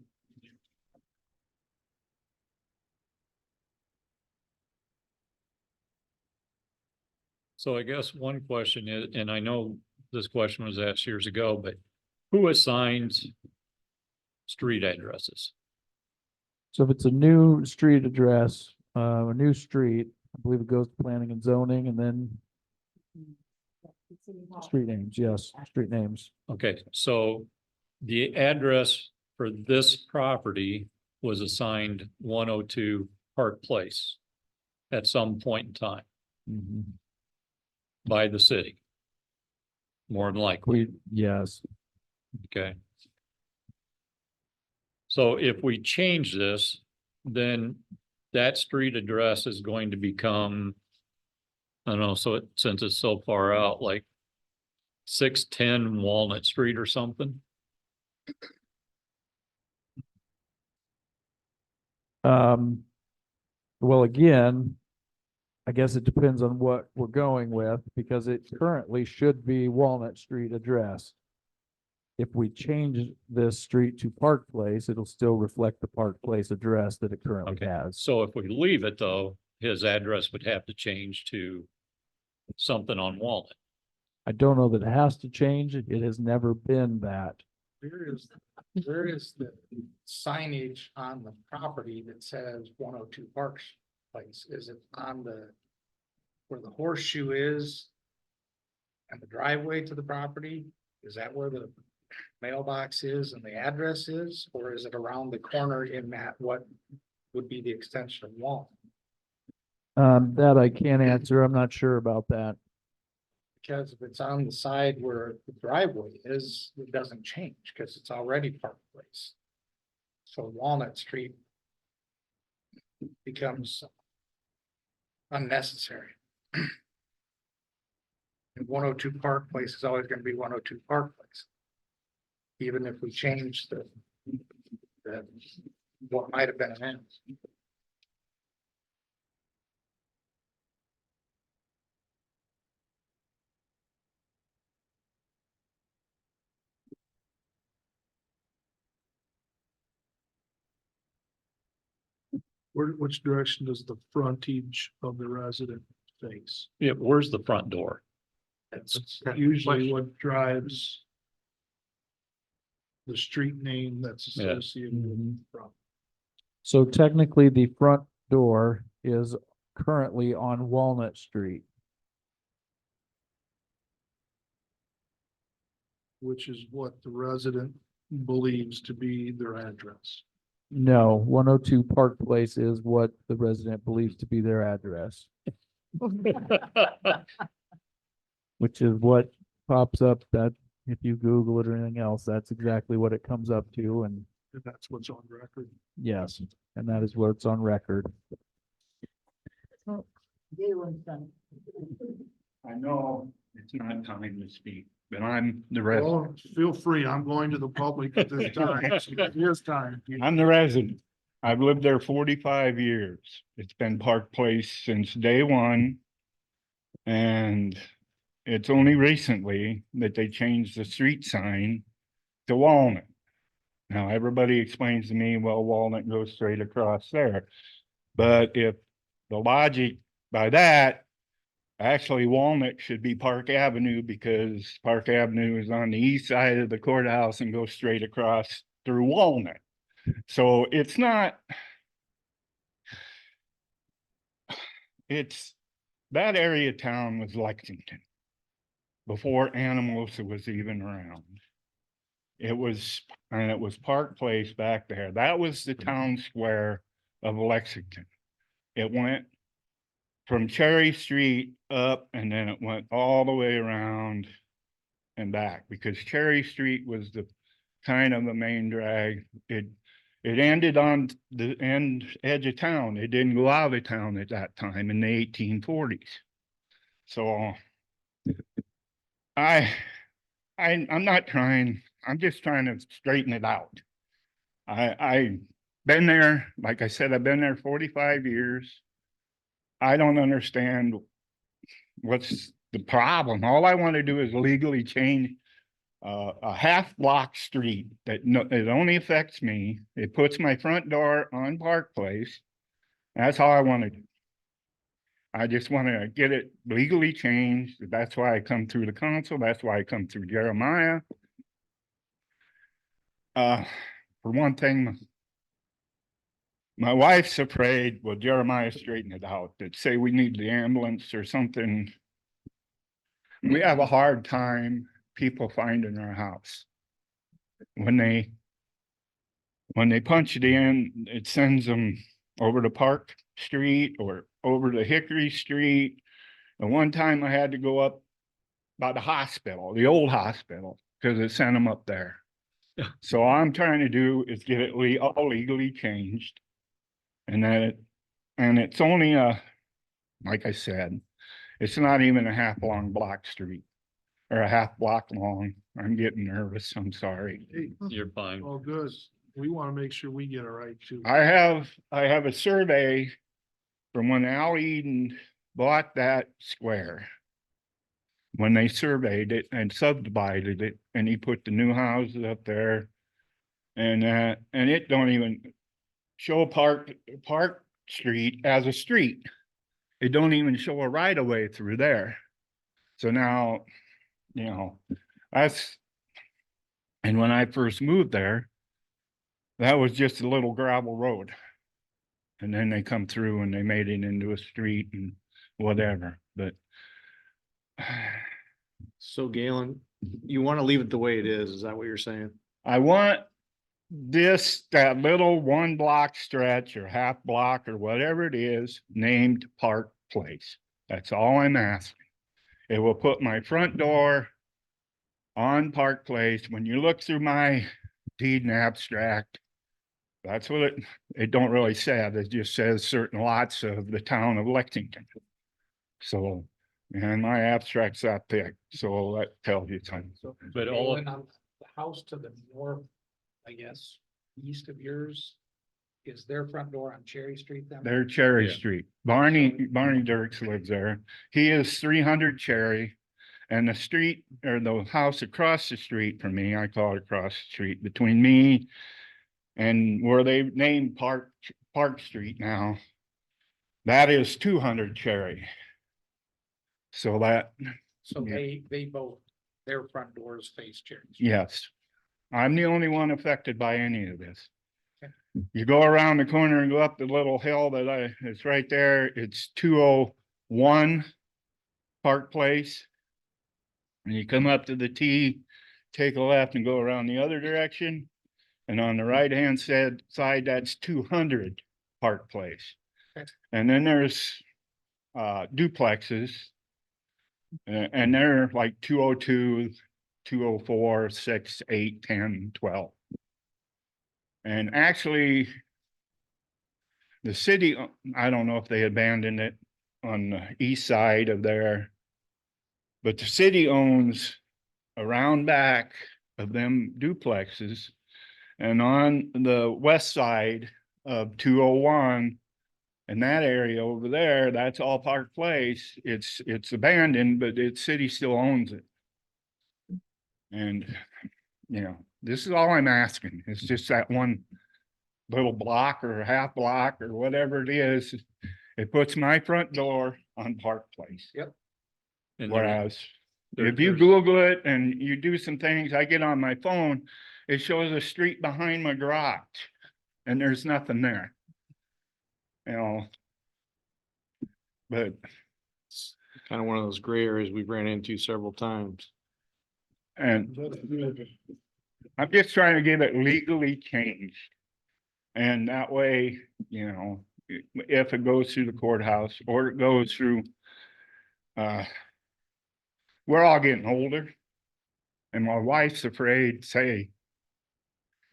So I guess one question is, and I know this question was asked years ago, but who assigns street addresses? So if it's a new street address, a new street, I believe it goes to planning and zoning and then street names, yes, street names. Okay, so the address for this property was assigned 102 Park Place at some point in time Mhm. by the city. More than likely, Yes, okay. So if we change this, then that street address is going to become, I don't know, so since it's so far out, like 610 Walnut Street or something. Well, again, I guess it depends on what we're going with, because it currently should be Walnut Street address. If we change this street to Park Place, it'll still reflect the Park Place address that it currently Okay. has. So if we leave it though, his address would have to change to something on Walnut. I don't know that it has to change. It has never been that. Where is the signage on the property that says 102 Park Place? Is it on where the horseshoe is? And the driveway to the property? Is that where the mailbox is and the address is? Or is it around the corner in that what would be the extension of wall? That I can't answer. I'm not sure about that. Because if it's on the side where the driveway is, it doesn't change because it's already Park Place. So Walnut Street becomes unnecessary. And 102 Park Place is always going to be 102 Park Place. Even if we change the what might have been announced. Which direction does the frontage of the resident face? Yeah, where's the front door? That's usually what drives the street name that's Yeah. associated with the property. So technically, the front door is currently on Walnut Street. Which is what the resident believes to be their address. No, 102 Park Place is what the resident believes to be their address, which is what pops up that if you Google it or anything else, that's exactly what it comes up to. And If that's what's on record. yes, and that is what's on record. Galen's son. I know it's not time to speak, but I'm the resident. Well, feel free. I'm going to the public at this time. So it is time. I'm the resident. I've lived there 45 years. It's been Park Place since day one. And it's only recently that they changed the street sign to Walnut. Now, everybody explains to me, well, Walnut goes straight across there. But if the logic by that, actually Walnut should be Park Avenue because Park Avenue is on the east side of the courthouse and goes straight across through Walnut. So it's not, it's, that area of town was Lexington before Anamosa was even around. It was, and it was Park Place back there. That was the town square of Lexington. It went from Cherry Street up and then it went all the way around and back because Cherry Street was the kind of the main drag. It ended on the edge of town. It didn't go out of town at that time in the 1840s. So I'm not trying, I'm just trying to straighten it out. I've been there, like I said, I've been there 45 years. I don't understand what's the problem. All I want to do is legally change a half block street that it only affects me. It puts my front door on Park Place. That's all I want to do. I just want to get it legally changed. That's why I come through the council. That's why I come through Jeremiah. For one thing, my wife's afraid, well, Jeremiah straighten it out, that say we need the ambulance or something. We have a hard time people finding our house. When they punch it in, it sends them over to Park Street or over to Hickory Street. And one time I had to go up by the hospital, the old hospital, because it sent them up there. So all I'm trying to do is get it all legally changed. And it's only like I said, it's not even a half long block street or a half block long. I'm getting nervous. I'm sorry. Hey, You're fine. all good. We want to make sure we get it right too. I have a survey from when Al Eden bought that square. When they surveyed it and subdivided it, and he put the new houses up there. And it don't even show Park Street as a street. It don't even show a right of way through there. So now, you know, and when I first moved there, that was just a little gravel road. And then they come through and they made it into a street and whatever, but. So Galen, you want to leave it the way it is that what you're saying? I want that little 1 block stretch or half block or whatever it is named Park Place. That's all I'm asking. It will put my front door on Park Place. When you look through my deed and abstract, that's what it don't really say. It just says certain lots of the town of Lexington. So, and my abstract's that thick, so that tells you something. But all of, Galen, on the house to the north, I guess, east of yours, is their front door on Cherry Street then? They're Cherry Yeah. Street. Barney Dirks lives there. He is 300 Cherry. And the street or the house across the street from me, I call it across the street, between me and where they named Park Street now, that is 200 Cherry. So So Yeah. they both, their front doors face Cherry Street. Yes. I'm the only one affected by any of this. You go around the corner and go up the little hill it's right there. It's 201 Park Place. And you come up to the T, take a left and go around the other direction. And on the right-hand side, that's 200 Park Place. Okay. And then there's duplexes. And they're like 202, 204, 6, 8, 10, 12. And actually, the city, I don't know if they abandoned it on the east side of there, but the city owns around back of them duplexes. And on the west side of 201, in that area over there, that's all Park Place. It's abandoned, but the city still owns it. And, you know, this is all I'm asking. It's just that one little block or half block or whatever it is. It puts my front door on Park Place. Yep. And Whereas there- if you there's- Google it and you do some things, I get on my phone, it shows a street behind my garage and there's nothing there. You know. But, Kind of one of those gray areas we've ran into several times. and I'm just trying to get it legally changed. And that way, you know, if it goes through the courthouse or it goes through, we're all getting older. And my wife's afraid, say,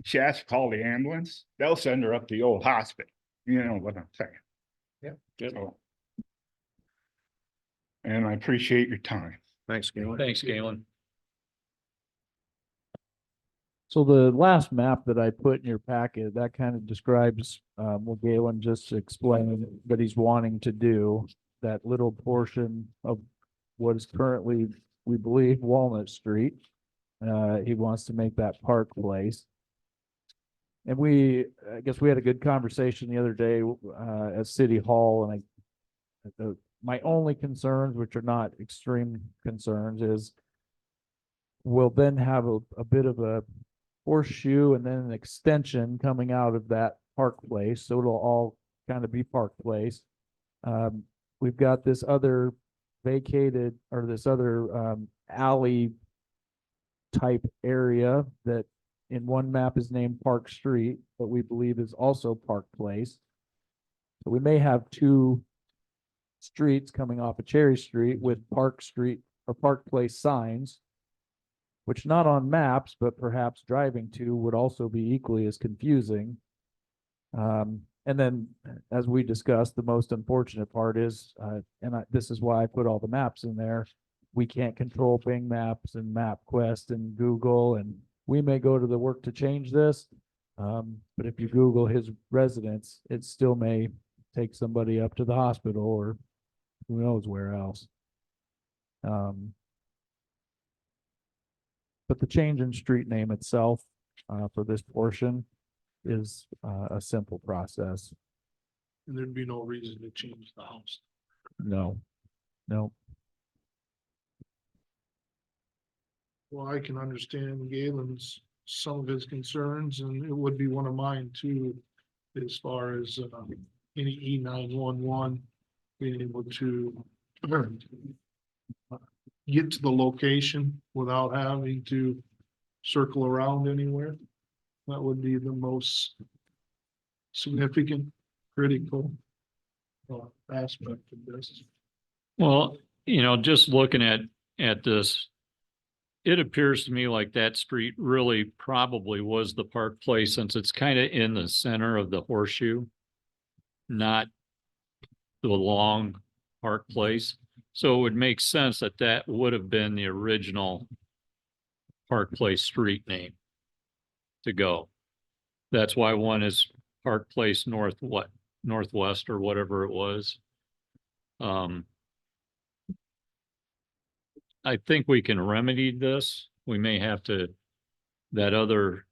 she has to call the ambulance, they'll send her up to the old hospital. You know what I'm saying? Yep. So. And I appreciate your time. Thanks, Galen. Thanks, Galen. So the last map that I put in your packet, that kind of describes, what Galen just explained that he's wanting to do. That little portion of what is currently, we believe, Walnut Street. He wants to make that Park Place. And I guess we had a good conversation the other day, at City Hall, and my only concerns, which are not extreme concerns, is we'll then have a bit of a horseshoe and then an extension coming out of that Park Place, so it'll all kind of be Park Place. We've got this other vacated, or this other alley type area that in one map is named Park Street, but we believe is also Park Place. So we may have two streets coming off of Cherry Street with Park Street or Park Place signs, which not on maps, but perhaps driving to would also be equally as confusing. And then, as we discussed, the most unfortunate part is, this is why I put all the maps in there. We can't control Bing Maps and MapQuest and Google, and we may go to the work to change this. But if you Google his residence, it still may take somebody up to the hospital or who knows where else. But the change in street name itself, for this portion is, a simple process. And there'd be no reason to change the house. No. Well, I can understand Galen's, some of his concerns, and it would be one of mine too. As far as any E911 being able to get to the location without having to circle around anywhere. That would be the most significant, critical aspect of this. Well, just looking at this, it appears to me like that street really probably was the Park Place, since it's kind of in the center of the horseshoe, not the long Park Place. So it would make sense that that would have been the original Park Place street name to go. That's why one is Park Place Northwest or whatever it was. I think we can remedy this. We may have to, that other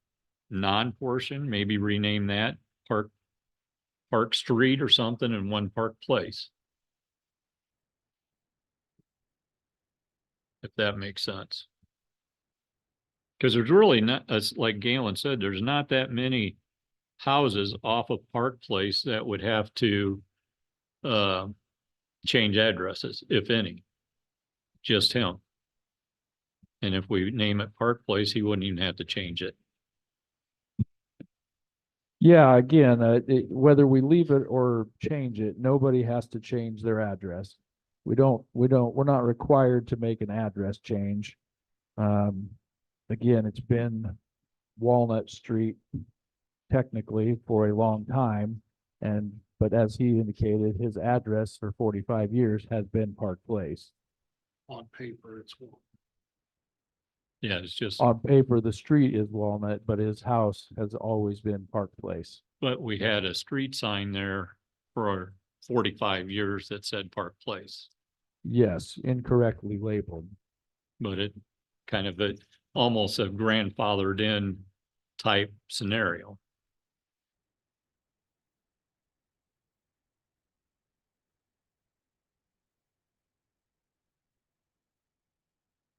non-portion, maybe rename that Park Street or something, and one Park Place. if that makes sense. Because there's really not, as like Galen said, there's not that many houses off of Park Place that would have to change addresses, if any. Just him. And if we name it Park Place, he wouldn't even have to change it. Yeah, again, whether we leave it or change it, nobody has to change their address. We're not required to make an address change. Again, it's been Walnut Street technically for a long time. But as he indicated, his address for 45 years has been Park Place. On paper, it's one. Yeah, it's just, On paper, the street is Walnut, but his house has always been Park Place. but we had a street sign there for 45 years that said Park Place. Yes, incorrectly labeled. But it kind of almost a grandfathered in type scenario.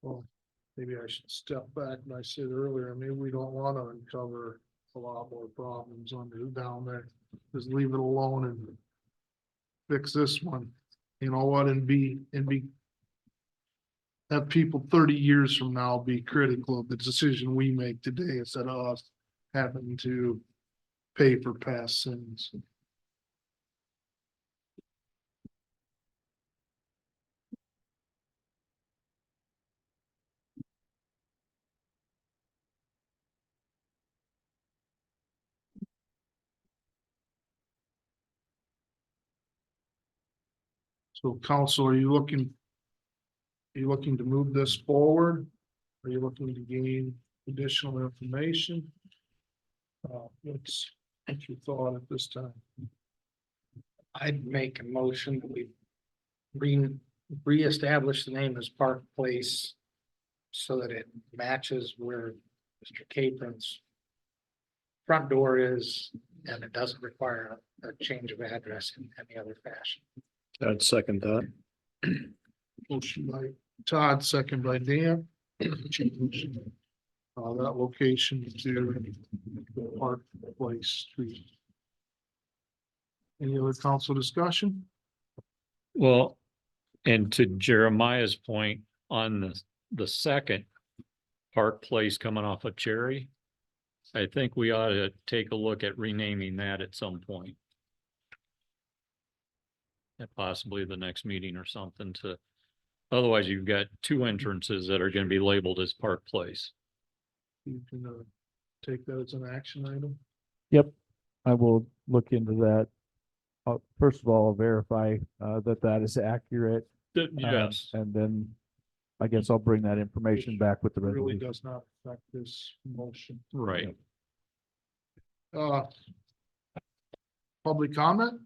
Well, maybe I should step back. And I said earlier, maybe we don't want to uncover a lot more problems down there. Just leave it alone and fix this one. You know what, and have people 30 years from now be critical of the decision we make today instead of us having to pay for past sins. So council, are you looking to move this forward? Are you looking to gain additional information? What's your thought at this time? I'd make a motion that we reestablish the name as Park Place so that it matches where Mr. Capron's front door is, and it doesn't require a change of address in any other fashion. I'd second that. Motion by Todd, second by Dan. That location to Park Place Street. Any other council discussion? Well, and to Jeremiah's point on the second Park Place coming off of Cherry, I think we ought to take a look at renaming that at some point. At possibly the next meeting or something otherwise you've got two entrances that are going to be labeled as Park Place. You can take that as an action item. Yep, I will look into that. First of all, verify that is accurate. Yes. And then I guess I'll bring that information back with the Really resolution. does not affect this motion. Right. Public comment?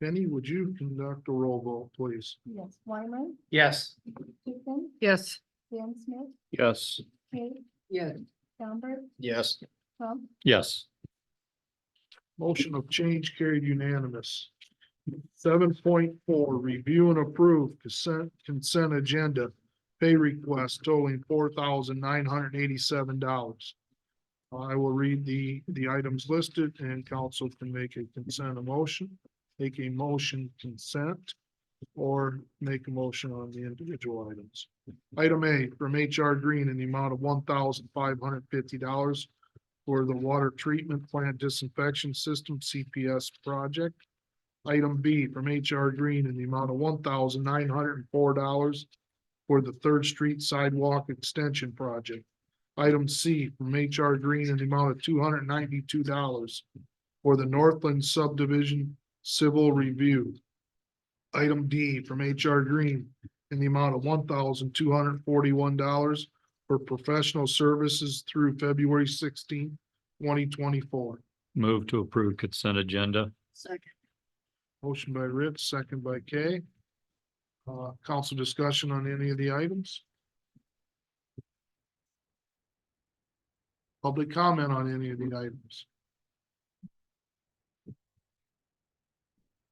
Penny, would you conduct a roll call, please? Yes, Wyman, Yes. Tukin, Yes. Dan Smith, Yes. Kate, Yes. Albert, Yes. Trump, Yes. Motion of change carried unanimous. 7.4, review and approve consent agenda. Pay request totaling $4,987. I will read the items listed and council can make a consent motion, make a motion consent, or make a motion on the individual items. Item A from HR Green in the amount of $1,550 for the water treatment plant disinfection system CPS project. Item B from HR Green in the amount of $1,904 for the Third Street Sidewalk Extension Project. Item C from HR Green in the amount of $292 for the Northland Subdivision Civil Review. Item D from HR Green in the amount of $1,241 for professional services through February 16, 2024. Move to approve consent agenda. Second. Motion by Rich, second by Kay. Council discussion on any of the items? Public comment on any of the items?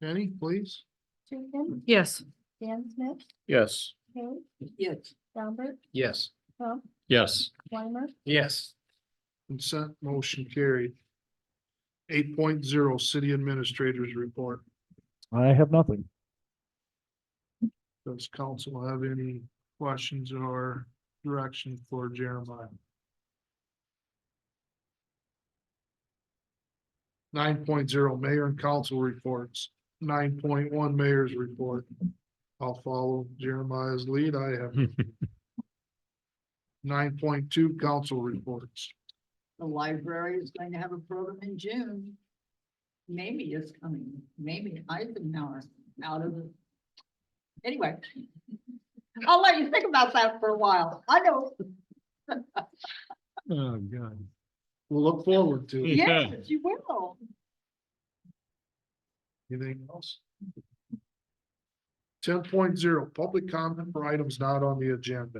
Penny, please. Tukin, Yes. Dan Smith, Yes. Kate, Yes. Albert, Yes. Trump, Yes, Weimer, Yes. Consent motion carried. 8.0 City Administrators Report. I have nothing. Does council have any questions or direction for Jeremiah? 9.0 Mayor and Council Reports. 9.1 Mayor's Report. I'll follow Jeremiah's lead. I have 9.2 Council Reports. The library is going to have a program in June. Maybe it's coming, maybe Eisenhower out of the. Anyway. I'll let you think about that for a while. I know. oh, God. We'll look forward to it. Yeah. Yes, you will. Anything else? 10.0 Public comment for items not on the agenda.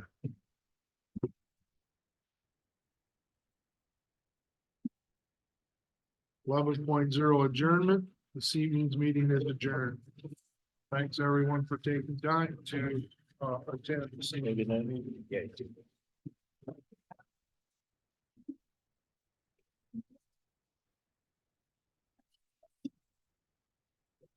11.0 adjournment. This evening's meeting is adjourned. Thanks everyone for taking time to attend. this evening.